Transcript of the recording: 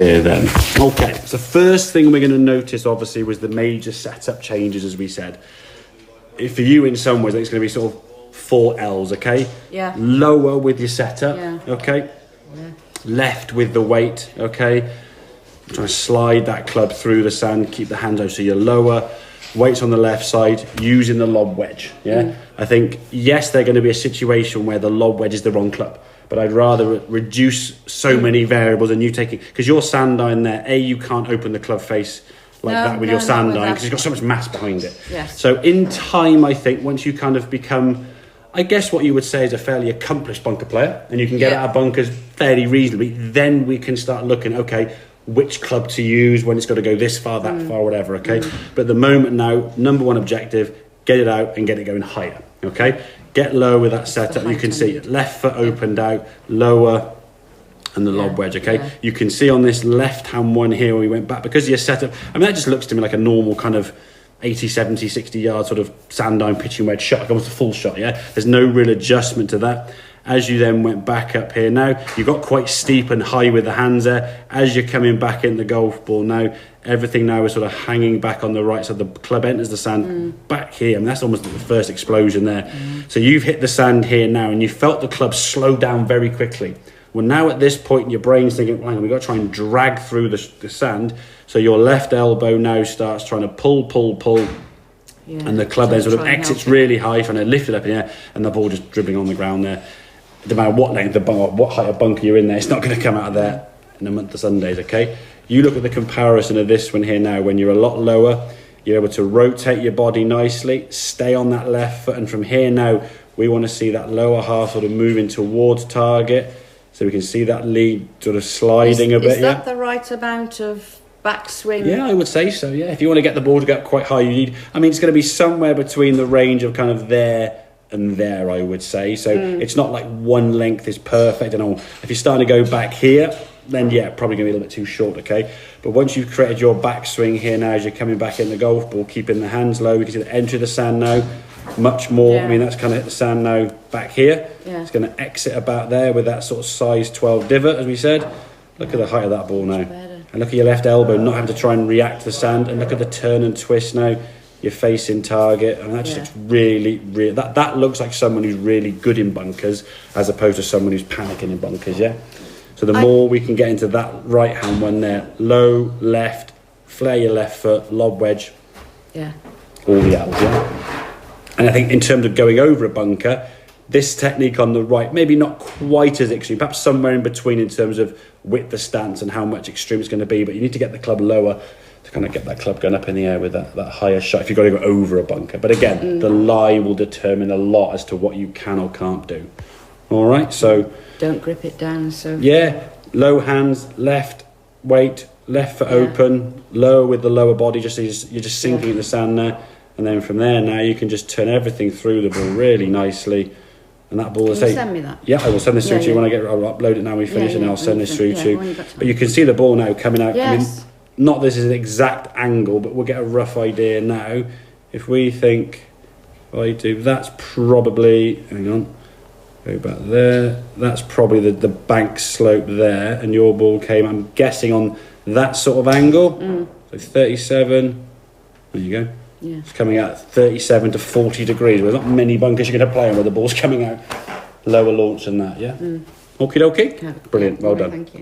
Here then. Okay, so first thing we're going to notice obviously was the major setup changes, as we said. For you in some ways, it's going to be sort of 4 L's, okay? Yeah. Lower with your setup, Yeah. okay? Yeah. Left with the weight, okay? Trying to slide that club through the sand, keep the hands out so you're lower. Weights on the left side, using the lob wedge, yeah? I think, yes, there's going to be a situation where the lob wedge is the wrong club, but I'd rather reduce so many variables and you taking, because your sand iron there, you can't open the club face like that with your sand iron because you've got so much mass behind it. Yes. So in time, I think, once you kind of become, I guess what you would say is a fairly accomplished bunker player, and you can get out of bunkers fairly reasonably, then we can start looking, okay, which club to use, when it's got to go this far, that far, whatever, okay? But at the moment now, number one objective, get it out and get it going higher, okay? Get low with that setup. You can see left foot opened out, lower, and the lob wedge, okay? Yeah. You can see on this left-hand one here when we went back, because your setup, I mean, that just looks to me like a normal kind of 80, 70, 60 yard sort of sand iron pitching wedge shot, like almost a full shot, yeah? There's no real adjustment to that. As you then went back up here now, you got quite steep and high with the hands there. As you're coming back in the golf ball now, everything now is sort of hanging back on the right side. The club enters the sand back here. I mean, that's almost the first explosion there. So you've hit the sand here now and you felt the club slow down very quickly. Well, now at this point, your brain's thinking, hang on, we've got to try and drag through the sand. So your left elbow now starts trying to pull. Yeah. And the club then sort of exits really high, trying to lift it up in the air, and the ball just dribbling on the ground there. No matter what length of what height of bunker you're in there, it's not going to come out of there in a month of Sundays, okay? You look at the comparison of this one here now, when you're a lot lower, you're able to rotate your body nicely, stay on that left foot, and from here now, we want to see that lower half sort of moving towards target, so we can see that lead sort of sliding a bit. Is that the right amount of backswing? Yeah, I would say so, yeah. If you want to get the ball to get quite high, you need, I mean, it's going to be somewhere between the range of kind of there and there, I would say. So it's not like one length is perfect and all. If you're starting to go back here, then yeah, probably going to be a little bit too short, okay? But once you've created your backswing here now, as you're coming back in the golf ball, keeping the hands low, we can see the entry of the sand now, much more. Yeah. I mean, that's kind of hit the sand now back here. Yeah. It's going to exit about there with that sort of size 12 divot, as we said. Look at the height of that ball now. Better. And look at your left elbow, not having to try and react to the sand. And look at the turn and twist now. You're facing target, and that just looks really, that looks like someone who's really good in bunkers as opposed to someone who's panicking in bunkers, yeah? So the more we can get into that right hand one there, low, left, flare your left foot, lob wedge, Yeah. all the L's, yeah? And I think in terms of going over a bunker, this technique on the right, maybe not quite as extreme, perhaps somewhere in between in terms of width of stance and how much extreme it's going to be, but you need to get the club lower to kind of get that club going up in the air with that higher shot if you've got to go over a bunker. But again, the lie will determine a lot as to what you can or can't do. All right, so... Don't grip it down, so... Yeah, low hands, left, weight, left foot open, lower with the lower body, just so you're just sinking in the sand there. And then from there now, you can just turn everything through the ball really nicely. And that ball... Can you send me that? Yeah, I will send this through to you when I'll upload it now when we finish, and I'll send this through to you. But you can see the ball now coming out. Yes. I mean, not this is an exact angle, but we'll get a rough idea now. If we think, that's probably, hang on, go back there, that's probably the bank slope there, and your ball came, I'm guessing, on that sort of angle. So 37, there you go. Yeah. It's coming out 37 to 40 degrees. There's not many bunkers you're going to play on where the ball's coming out lower launch than that, yeah? Okie dokie? Yeah. Brilliant, well done. Thank you.